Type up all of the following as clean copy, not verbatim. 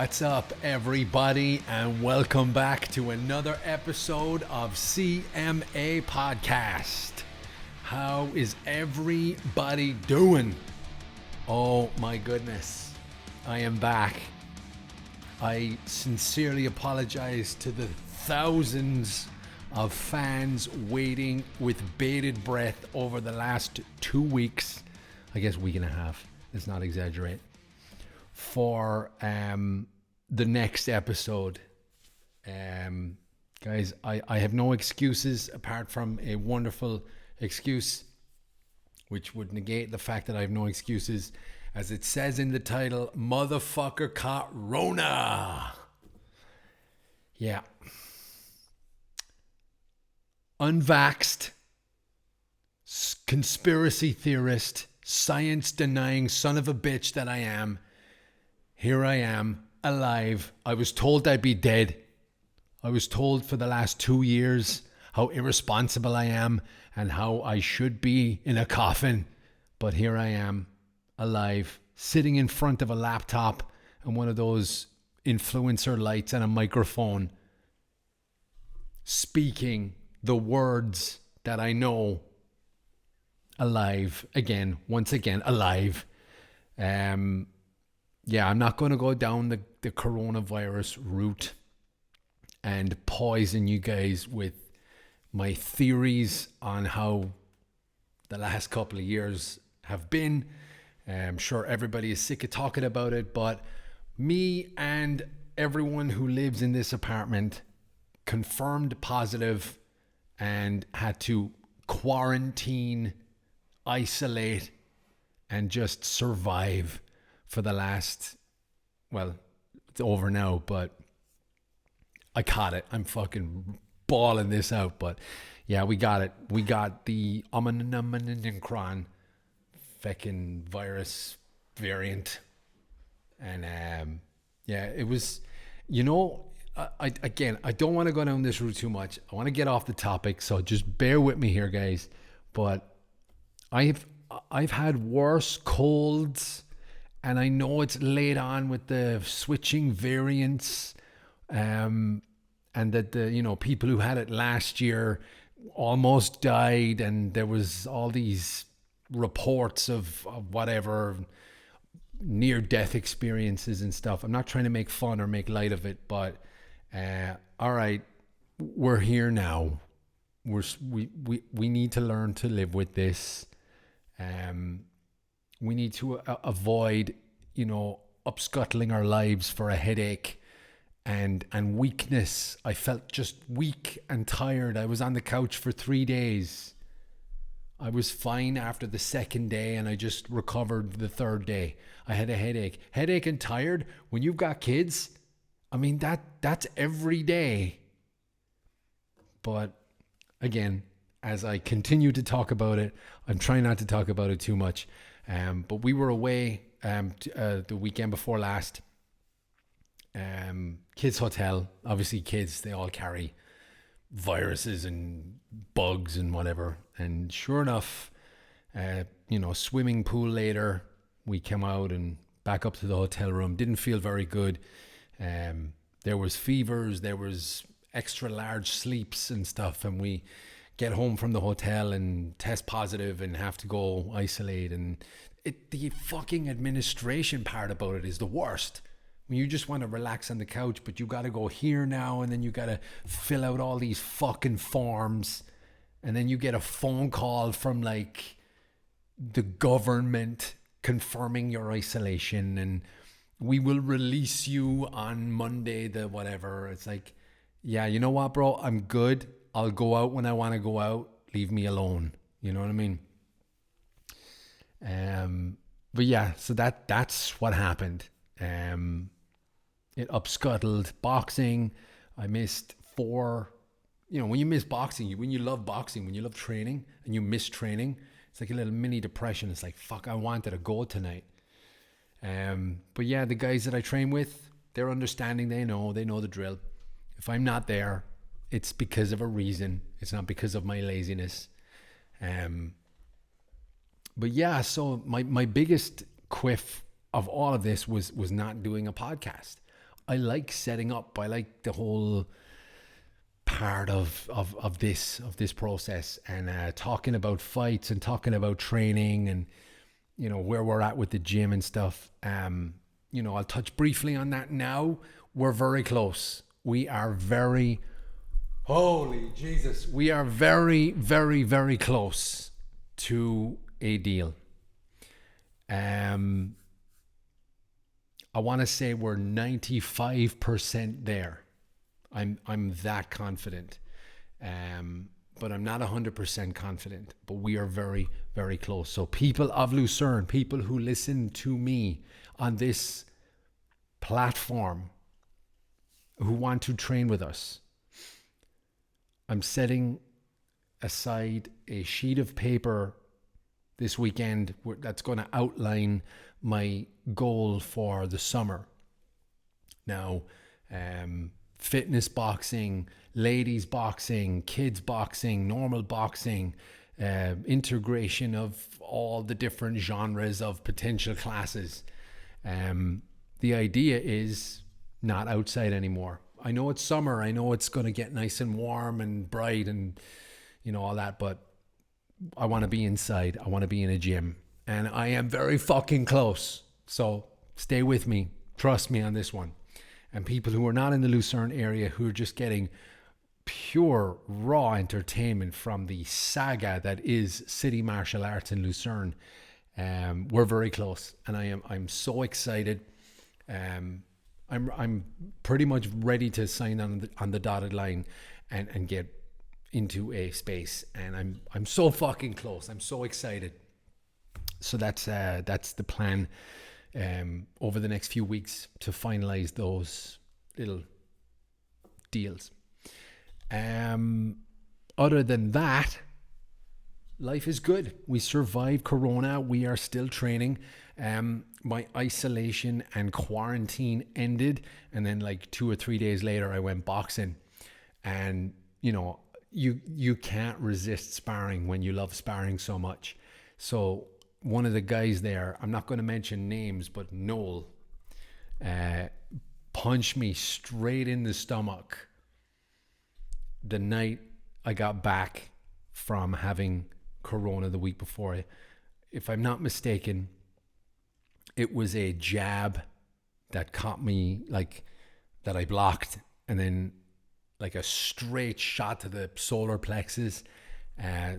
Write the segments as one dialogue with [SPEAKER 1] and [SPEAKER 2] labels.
[SPEAKER 1] What's up, everybody, and welcome back to another episode of CMA Podcast. How is everybody doing? Oh my goodness, I am back. I sincerely apologize to the thousands of fans waiting with bated breath over the last 2 weeks, I guess week and a half, let's not exaggerate, for the next episode. Guys, I have no excuses apart from a wonderful excuse, which would negate the fact that I have no excuses. As it says in the title, motherfucker caught RONA. Yeah. Unvaxxed, conspiracy theorist, science denying son of a bitch that I am. Here I am, alive. I was told I'd be dead. I was told for the last 2 years how irresponsible I am and how I should be in a coffin. But here I am, alive, sitting in front of a laptop and one of those influencer lights and a microphone, speaking the words that I know. Alive again, once again, alive. Yeah, I'm not going to go down the coronavirus route and poison you guys with my theories on how the last couple of years have been. I'm sure everybody is sick of talking about it, but me and everyone who lives in this apartment confirmed positive and had to quarantine, isolate, and just survive for the last, well, it's over now, but I caught it. I'm fucking balling this out, but yeah, we got it. We got the Omicron fucking virus variant, and yeah, it was, you know, I don't want to go down this route too much. I want to get off the topic, so just bear with me here, guys. But I've had worse colds, and I know it's late on with the switching variants, and that the, you know, people who had it last year almost died, and there was all these reports of whatever near-death experiences and stuff. I'm not trying to make fun or make light of it, but all right, we're here now. We need to learn to live with this. We need to avoid, you know, upscuttling our lives for a headache and weakness. I felt just weak and tired. I was on the couch for 3 days. I was fine after the second day, and I just recovered the third day. I had a headache and tired. When you've got kids, I mean, that's every day. But again, as I continue to talk about it, I'm trying not to talk about it too much. But we were away the weekend before last. Kids' hotel. Obviously, kids, they all carry viruses and bugs and whatever. And sure enough, you know, swimming pool later, we came out and back up to the hotel room. Didn't feel very good. There was fevers. There was extra large sleeps and stuff. And we get home from the hotel and test positive and have to go isolate. And the fucking administration part about it is the worst. When you just want to relax on the couch, but you got to go here now, and then you got to fill out all these fucking forms, and then you get a phone call from like the government confirming your isolation, and we will release you on Monday, the whatever. It's like, yeah, you know what, bro? I'm good. I'll go out when I want to go out. Leave me alone. You know what I mean? But yeah, so that's what happened. It upscuttled boxing. I missed 4. You know, when you miss boxing, when you love boxing, when you love training and you miss training, it's like a little mini depression. It's like, fuck, I wanted to go tonight. But yeah, the guys that I train with, they're understanding. They know the drill. If I'm not there, it's because of a reason. It's not because of my laziness. But yeah, so my biggest quiff of all of this was not doing a podcast. like setting up. I like the whole part of this process, and talking about fights and talking about training and, you know, where we're at with the gym and stuff. You know, I'll touch briefly on that now. We're very close. We are very, holy Jesus, we are very, very, very close to a deal. I want to say we're 95% there. I'm that confident. But I'm not 100% confident. But we are very, very close. So people of Lucerne, people who listen to me on this platform, who want to train with us, I'm setting aside a sheet of paper this weekend that's going to outline my goal for the summer. Now, fitness boxing, ladies boxing, kids boxing, normal boxing, integration of all the different genres of potential classes. The idea is not outside anymore. I know it's summer. I know it's going to get nice and warm and bright and, you know, all that, but I want to be inside. I want to be in a gym, and I am very fucking close. So stay with me. Trust me on this one. And people who are not in the Lucerne area, who are just getting pure raw entertainment from the saga that is City Martial Arts in Lucerne, we're very close, and I'm so excited. I'm pretty much ready to sign on the dotted line and get into a space, and I'm so fucking close. I'm so excited. So that's the plan over the next few weeks to finalize those little deals. Other than that, life is good. We survived Corona. We are still training. My isolation and quarantine ended, and then like 2 or 3 days later I went boxing. And you know, you can't resist sparring when you love sparring so much. So one of the guys there, I'm not going to mention names, but Noel, punched me straight in the stomach the night I got back from having Corona the week before. If I'm not mistaken, it was a jab that caught me, like, that I blocked, and then like a straight shot to the solar plexus.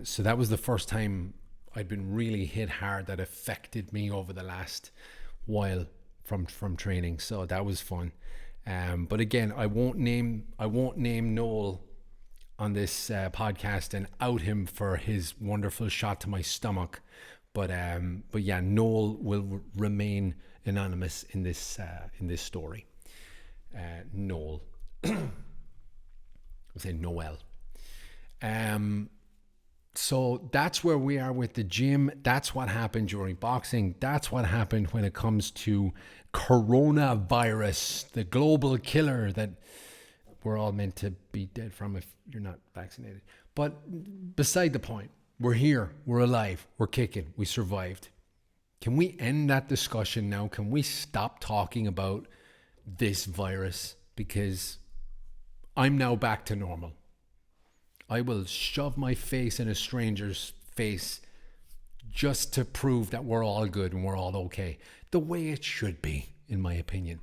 [SPEAKER 1] So that was the first time I'd been really hit hard that affected me over the last while from training. So that was fun. But again, I won't name Noel on this podcast and out him for his wonderful shot to my stomach. But yeah, Noel will remain anonymous in this story. Noel. I say Noel. So that's where we are with the gym. That's what happened during boxing. That's what happened when it comes to coronavirus, the global killer that we're all meant to be dead from if you're not vaccinated. But beside the point, we're here, we're alive, we're kicking, we survived. Can we end that discussion now? Can we stop talking about this virus? Because I'm now back to normal. I will shove my face in a stranger's face just to prove that we're all good and we're all okay. The way it should be, in my opinion.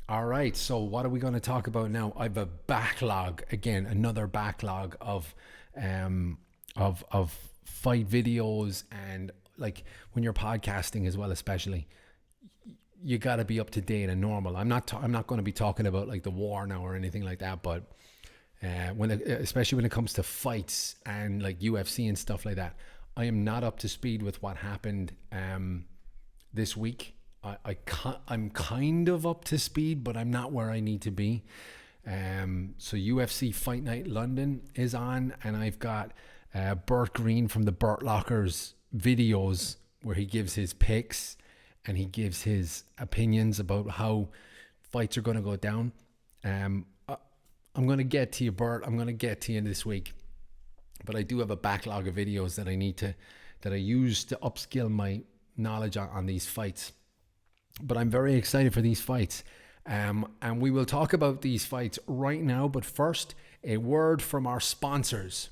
[SPEAKER 1] All right, so what are we going to talk about now? I have a backlog, again, another backlog of fight videos, and like when you're podcasting as well, especially, you got to be up to date and normal. I'm not going to be talking about like the war now or anything like that, but especially when it comes to fights and like UFC and stuff like that, I am not up to speed with what happened this week. I'm kind of up to speed, but I'm not where I need to be. So UFC Fight Night London is on, and I've got Bert Green from the Bert Lockers videos where he gives his picks and he gives his opinions about how fights are going to go down. I'm going to get to you, Bert. I'm going to get to you this week. But I do have a backlog of videos that I use to upskill my knowledge on these fights. But I'm very excited for these fights. And we will talk about these fights right now. But first, a word from our sponsors.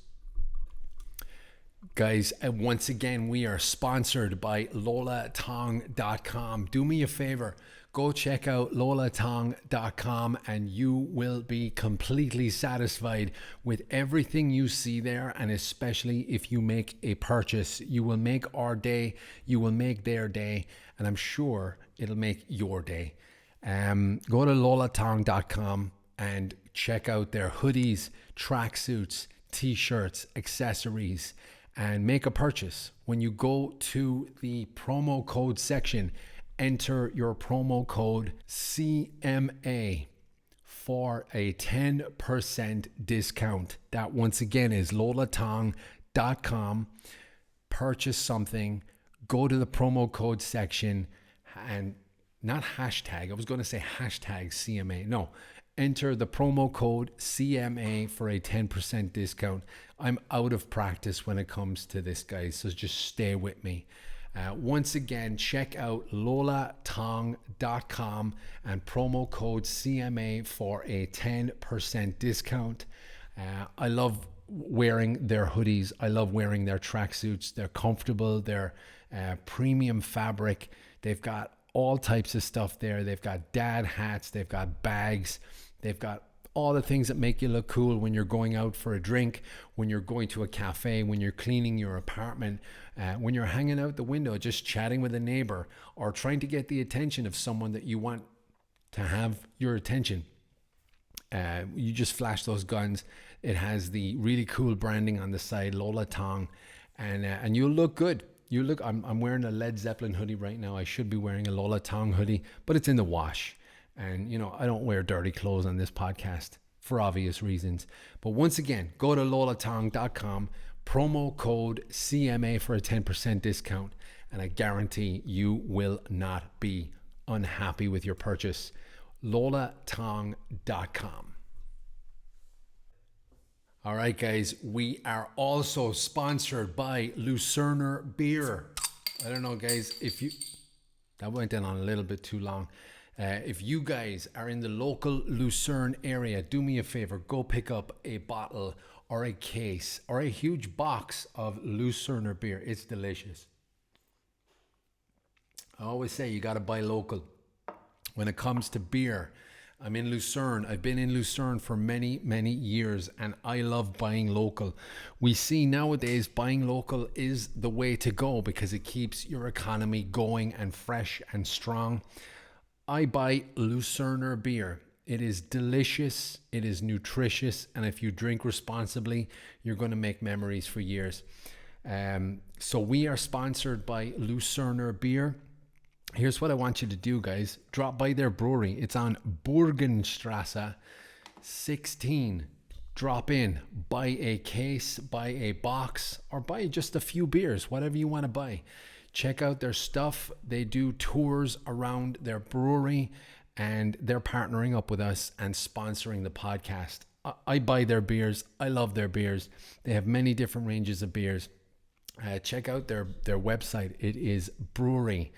[SPEAKER 1] Guys, once again, we are sponsored by lolatong.com. Do me a favor, go check out lolatong.com and you will be completely satisfied with everything you see there. And especially if you make a purchase, you will make our day, you will make their day, and I'm sure it'll make your day. Go to lolatong.com and check out their hoodies, tracksuits, t-shirts, accessories, and make a purchase. When you go to the promo code section, enter your promo code CMA for a 10% discount. That once again is lolatong.com. Purchase something, go to the promo code section, and not hashtag, I was going to say hashtag CMA. No, enter the promo code CMA for a 10% discount. I'm out of practice when it comes to this, guys, so just stay with me. Once again, check out lolatong.com and promo code CMA for a 10% discount. I love wearing their hoodies. I love wearing their tracksuits. They're comfortable. They're premium fabric. They've got all types of stuff there. They've got dad hats. They've got bags. They've got all the things that make you look cool when you're going out for a drink, when you're going to a cafe, when you're cleaning your apartment, when you're hanging out the window, just chatting with a neighbor, or trying to get the attention of someone that you want to have your attention. You just flash those guns. It has the really cool branding on the side, Lola Tong, and you'll look good. You look. I'm wearing a Led Zeppelin hoodie right now. I should be wearing a Lola Tong hoodie, but it's in the wash. And, you know, I don't wear dirty clothes on this podcast for obvious reasons. But once again, go to lolatong.com, promo code CMA for a 10% discount. And I guarantee you will not be unhappy with your purchase. lolatong.com. All right, guys, we are also sponsored by Lucerner Beer. I don't know, guys, that went in on a little bit too long. If you guys are in the local Lucerne area, do me a favor, go pick up a bottle or a case or a huge box of Lucerner beer. It's delicious. I always say you got to buy local. When it comes to beer, I'm in Lucerne. I've been in Lucerne for many, many years, and I love buying local. We see nowadays buying local is the way to go because it keeps your economy going and fresh and strong. I buy Lucerner beer. It is delicious, it is nutritious, and if you drink responsibly, you're going to make memories for years. So we are sponsored by Lucerner Beer. Here's what I want you to do, guys. Drop by their brewery. It's on Burgenstrasse 16. Drop in, buy a case, buy a box, or buy just a few beers, whatever you want to buy. Check out their stuff. They do tours around their brewery, and they're partnering up with us and sponsoring the podcast. I buy their beers. I love their beers. They have many different ranges of beers. Check out their website. It is brewery.lu,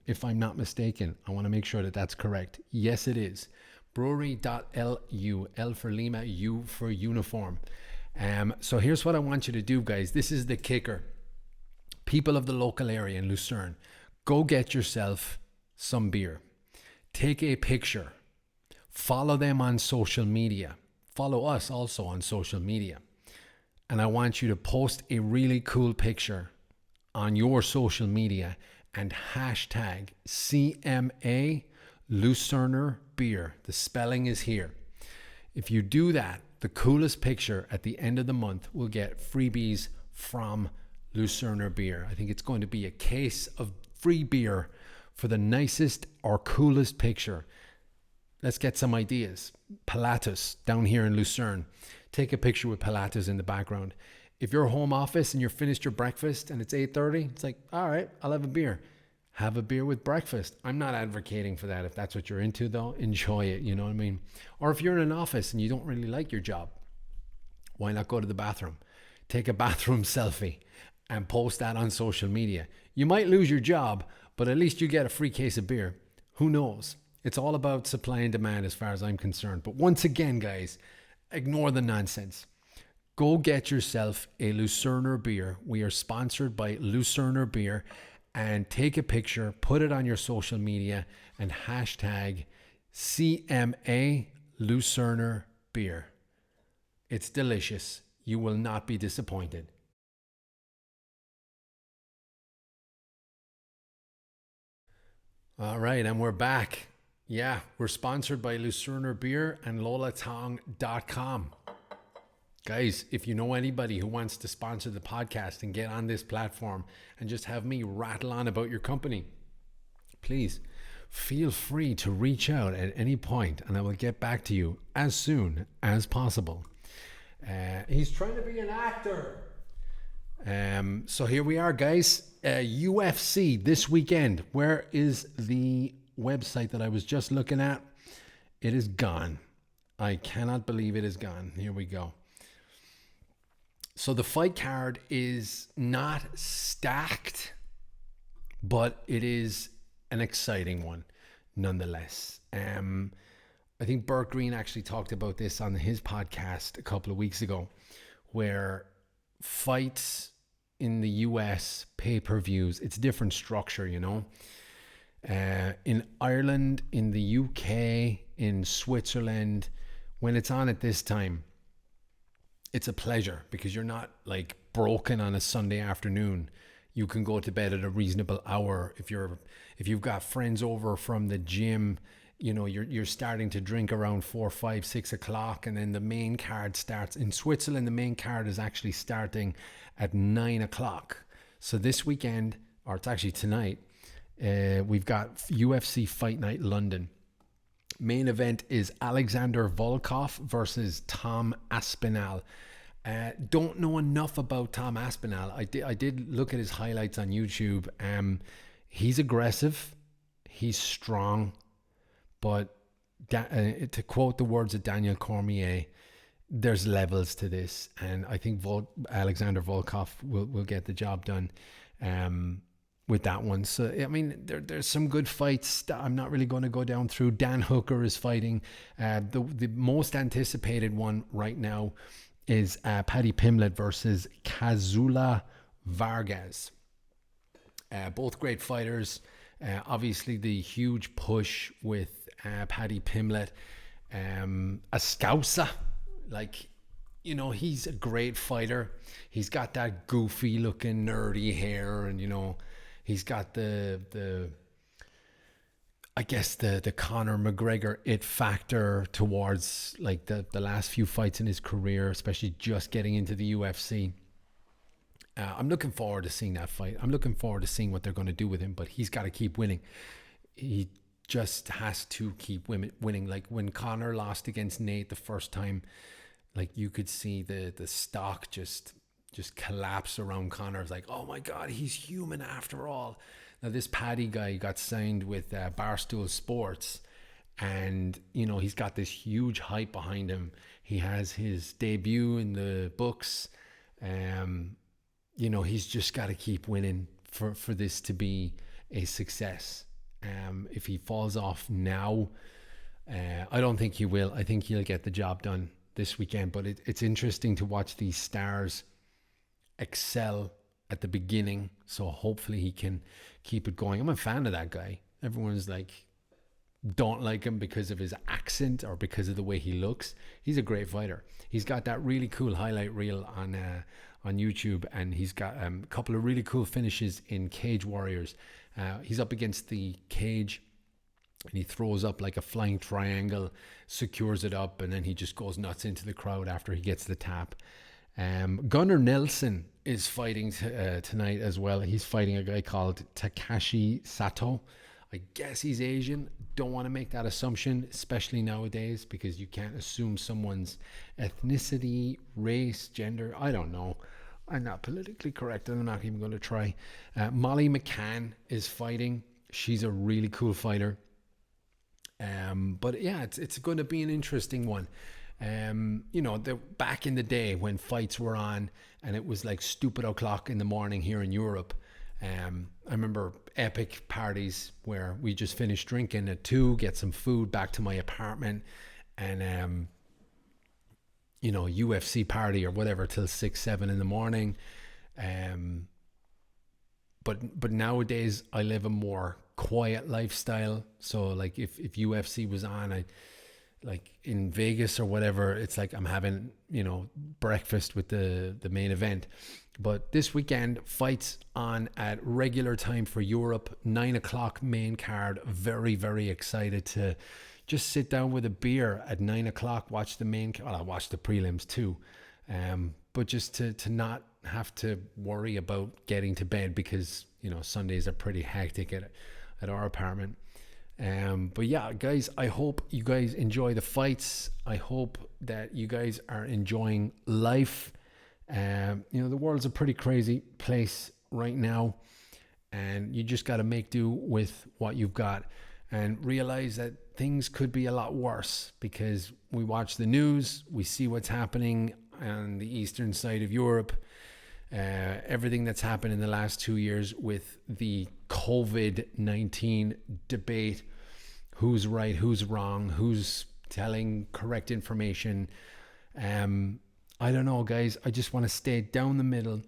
[SPEAKER 1] if I'm not mistaken. I want to make sure that that's correct. Yes, it is. Brewery.lu, L for Lima, U for uniform. So here's what I want you to do, guys. This is the kicker. People of the local area in Lucerne, go get yourself some beer. Take a picture. Follow them on social media. Follow us also on social media. And I want you to post a really cool picture on your social media and hashtag CMA Lucerner Beer. The spelling is here. If you do that, the coolest picture at the end of the month will get freebies from Lucerner Beer. I think it's going to be a case of free beer for the nicest or coolest picture. Let's get some ideas. Pilatus down here in Lucerne. Take a picture with Pilatus in the background. If you're home office and you're finished your breakfast and it's 8:30, it's like, all right, I'll have a beer. Have a beer with breakfast. I'm not advocating for that. If that's what you're into, though, enjoy it. You know what I mean? Or if you're in an office and you don't really like your job, why not go to the bathroom? Take a bathroom selfie and post that on social media. You might lose your job, but at least you get a free case of beer. Who knows? It's all about supply and demand as far as I'm concerned. But once again, guys, ignore the nonsense. Go get yourself a Lucerner beer. We are sponsored by Lucerner Beer. And take a picture, put it on your social media, and hashtag CMA Lucerner Beer. It's delicious. You will not be disappointed. All right, and we're back. Yeah, we're sponsored by Lucerner Beer and lolatong.com. Guys, if you know anybody who wants to sponsor the podcast and get on this platform and just have me rattle on about your company, please feel free to reach out at any point and I will get back to you as soon as possible. He's trying to be an actor. So here we are, guys. UFC this weekend. Where is the website that I was just looking at? It is gone. I cannot believe it is gone. Here we go. So the fight card is not stacked, but it is an exciting one nonetheless. I think Burt Green actually talked about this on his podcast a couple of weeks ago, where fights in the US, pay-per-views, it's a different structure, you know. In Ireland, in the UK, in Switzerland, when it's on at this time, it's a pleasure because you're not like broken on a Sunday afternoon. You can go to bed at a reasonable hour. If you've got friends over from the gym, you know, you're starting to drink around 4, 5, 6 o'clock, and then the main card starts. In Switzerland, the main card is actually starting at 9 o'clock. So this weekend, or it's actually tonight, we've got UFC Fight Night London. Main event is Alexander Volkov versus Tom Aspinall. Don't know enough about Tom Aspinall. I did look at his highlights on YouTube. He's aggressive, he's strong, but to quote the words of Daniel Cormier, there's levels to this, and I think Alexander Volkov will get the job done with that one. So I mean, there's some good fights. I'm not really going to go down through. Dan Hooker is fighting. The most anticipated one right now is Paddy Pimlet versus Kazula Vargas. Both great fighters. Obviously the huge push with Paddy Pimlet, a Scouser, like, you know, he's a great fighter. He's got that goofy looking nerdy hair, and you know, he's got the I guess the Conor McGregor it factor towards like the last few fights in his career, especially just getting into the UFC. I'm looking forward to seeing that fight. I'm looking forward to seeing what they're going to do with him, but he's got to keep winning. He just has to keep winning. Like when Conor lost against Nate the first time, like you could see the stock just collapse around Conor. It's like, oh my God, he's human after all. Now this Paddy guy got signed with Barstool Sports, and you know, he's got this huge hype behind him. He has his debut in the books. You know, he's just got to keep winning for this to be a success. If he falls off now, I don't think he will. I think he'll get the job done this weekend. But it's interesting to watch these stars excel at the beginning. So hopefully he can keep it going. I'm a fan of that guy. Everyone's like, don't like him because of his accent or because of the way he looks. He's a great fighter. He's got that really cool highlight reel on YouTube, and he's got a couple of really cool finishes in Cage Warriors. He's up against the cage and he throws up like a flying triangle, secures it up, and then he just goes nuts into the crowd after he gets the tap. Gunnar Nelson is fighting tonight as well. He's fighting a guy called Takashi Sato. I guess he's Asian. Don't want to make that assumption, especially nowadays, because you can't assume someone's ethnicity, race, gender. I don't know. I'm not politically correct, and I'm not even going to try. Molly McCann is fighting. She's a really cool fighter. But yeah, it's going to be an interesting one. You know, back in the day when fights were on and it was like stupid o'clock in the morning here in Europe, I remember epic parties where we just finish drinking at 2, get some food, back to my apartment, and UFC party or whatever till 6, 7 in the morning. But nowadays I live a more quiet lifestyle. So like if UFC was on, I like in Vegas or whatever, it's like I'm having, breakfast with the main event. But this weekend, fights on at regular time for Europe, 9 o'clock main card. Very, very excited to just sit down with a beer at 9 o'clock, watch the main card. Well, I'll watch the prelims too. But just to not have to worry about getting to bed because, Sundays are pretty hectic at our apartment. But yeah, guys, I hope you guys enjoy the fights. I hope that you guys are enjoying life. The world's a pretty crazy place right now, and you just got to make do with what you've got and realize that things could be a lot worse, because we watch the news, we see what's happening on the eastern side of Europe, everything that's happened in the last 2 years with the COVID-19 debate, who's right, who's wrong, who's telling correct information. I don't know, guys. I just want to stay down the middle.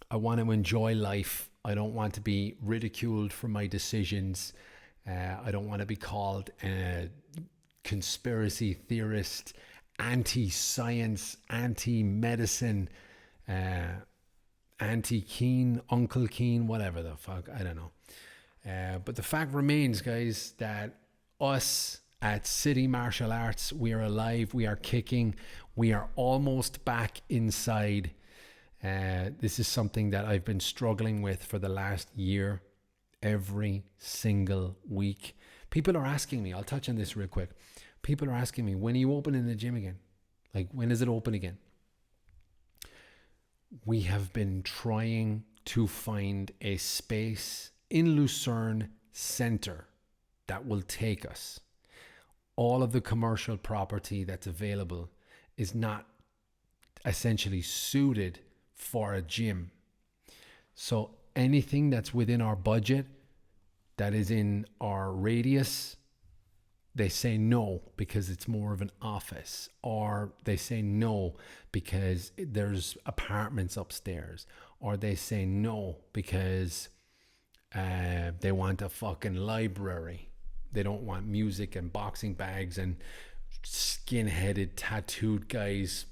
[SPEAKER 1] I want to enjoy life. I don't want to be ridiculed for my decisions. I don't want to be called a conspiracy theorist, anti-science, anti-medicine, anti-Keen, Uncle Keen, whatever the fuck. I don't know. But the fact remains, guys, that us at City Martial Arts, we are alive, we are kicking, we are almost back inside. This is something that I've been struggling with for the last year, every single week. People are asking me, I'll touch on this real quick. People are asking me, when are you opening the gym again? Like, when is it open again? We have been trying to find a space in Lucerne Center that will take us. All of the commercial property that's available is not essentially suited for a gym. So anything that's within our budget, that is in our radius, they say no because it's more of an office, or they say no because there's apartments upstairs, or they say no because they want a fucking library. They don't want music and boxing bags and skin-headed tattooed guys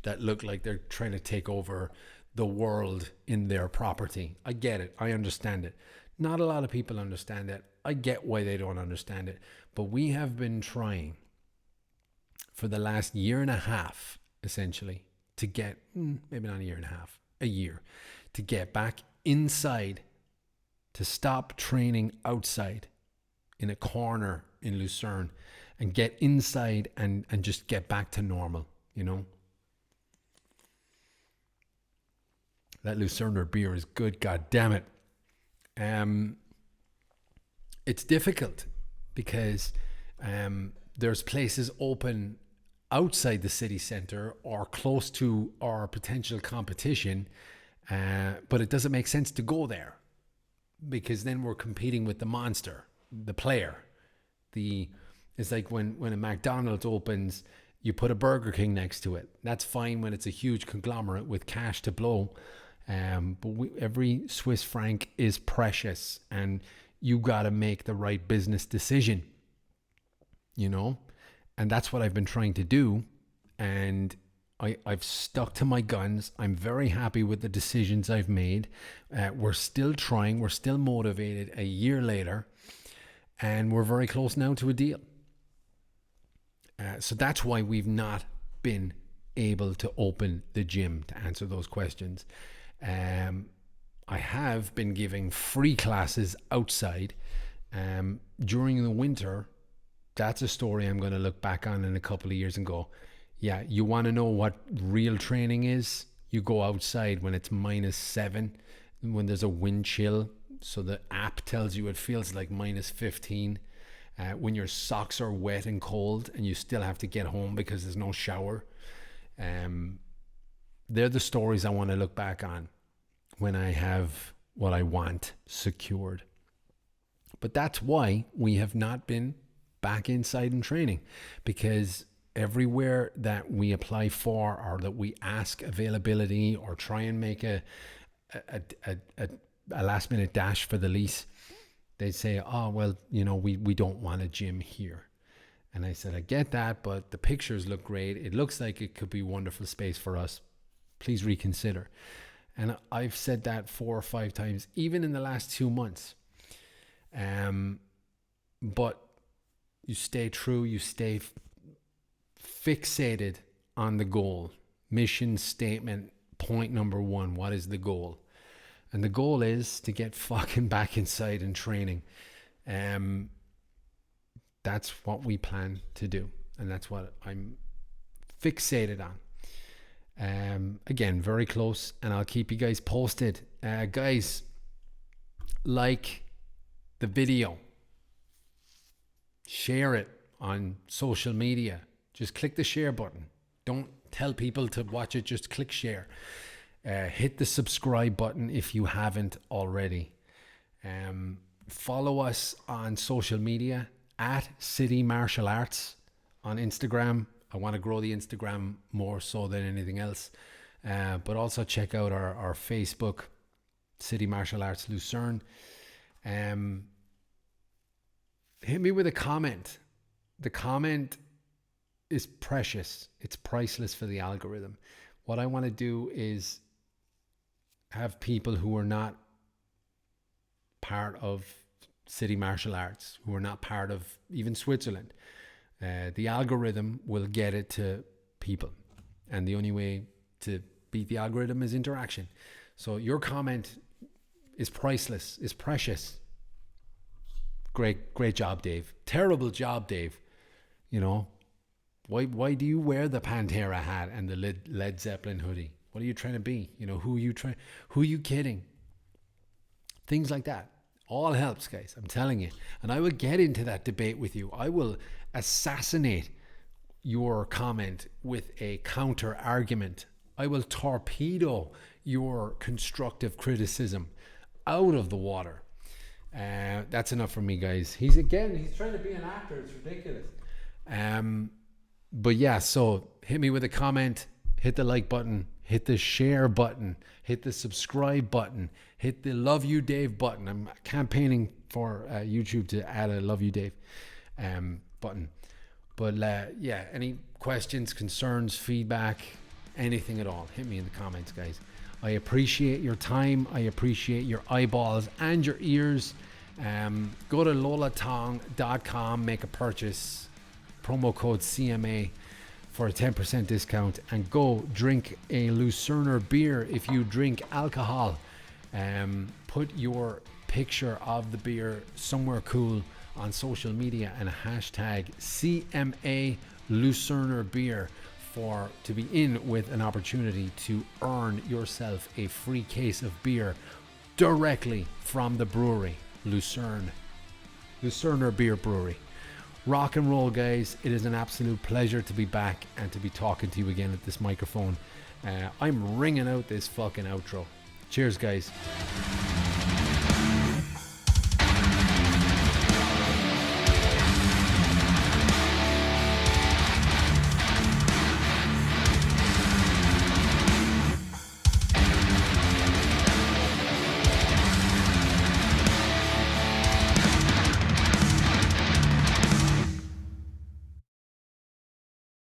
[SPEAKER 1] that look like they're trying to take over the world in their property. I get it. I understand it. Not a lot of people understand it. I get why they don't understand it. But we have been trying for the last year and a half, essentially, to get, maybe not a year and a half, a year, to get back inside, to stop training outside in a corner in Lucerne and get inside and just get back to normal, That Lucerner beer is good, god damn it. It's difficult because there's places open outside the city centre or close to our potential competition, but it doesn't make sense to go there because then we're competing with the monster, the player. It's like when a McDonald's opens, you put a Burger King next to it. That's fine when it's a huge conglomerate with cash to blow. But every Swiss franc is precious, and you got to make the right business decision, and that's what I've been trying to do. And I've stuck to my guns. I'm very happy with the decisions I've made. We're still trying. We're still motivated a year later, and we're very close now to a deal. So that's why we've not been able to open the gym, to answer those questions. I have been giving free classes outside during the winter. That's a story I'm going to look back on in a couple of years and go, yeah, you want to know what real training is? You go outside when it's -7, when there's a wind chill. So the app tells you it feels like -15. When your socks are wet and cold and you still have to get home because there's no shower. They're the stories I want to look back on when I have what I want secured. But that's why we have not been back inside and training, because everywhere that we apply for, or that we ask availability, or try and make a last minute dash for the lease, they say, oh, well, we don't want a gym here. And I said, I get that, but the pictures look great. It looks like it could be wonderful space for us. Please reconsider. And I've said that 4 or 5 times, even in the last 2 months. But you stay true, you stay fixated on the goal. Mission statement, point number 1, what is the goal? And the goal is to get fucking back inside and training. That's what we plan to do. And that's what I'm fixated on. Again, very close, and I'll keep you guys posted. Guys, like the video, share it on social media. Just click the share button. Don't tell people to watch it, just click share. Hit the subscribe button if you haven't already. Follow us on social media at City Martial Arts on Instagram. I want to grow the Instagram more so than anything else. But also check out our Facebook, City Martial Arts Lucerne. Hit me with a comment. The comment is precious. It's priceless for the algorithm. What I want to do is have people who are not part of City Martial Arts, who are not part of even Switzerland. The algorithm will get it to people. And the only way to beat the algorithm is interaction. So your comment is priceless, is precious. Great job, Dave. Terrible job, Dave. Why do you wear the Pantera hat and the Led Zeppelin hoodie? What are you trying to be? Who are you kidding? Things like that. All helps, guys. I'm telling you. And I will get into that debate with you. I will assassinate your comment with a counter argument. I will torpedo your constructive criticism out of the water. That's enough for me, guys. He's trying to be an actor. It's ridiculous. But yeah, so hit me with a comment, hit the like button, hit the share button, hit the subscribe button, hit the love you Dave button. I'm campaigning for YouTube to add a love you Dave button. But yeah, any questions, concerns, feedback, anything at all, hit me in the comments, guys. I appreciate your time. I appreciate your eyeballs and your ears. Go to lolatong.com, make a purchase, promo code CMA for a 10% discount, and go drink a Lucerner beer. If you drink alcohol, put your picture of the beer somewhere cool on social media and hashtag CMA Lucerner beer to be in with an opportunity to earn yourself a free case of beer directly from the brewery, Lucerner Beer Brewery. Rock and roll, guys. It is an absolute pleasure to be back and to be talking to you again at this microphone. I'm ringing out this fucking outro. Cheers, guys.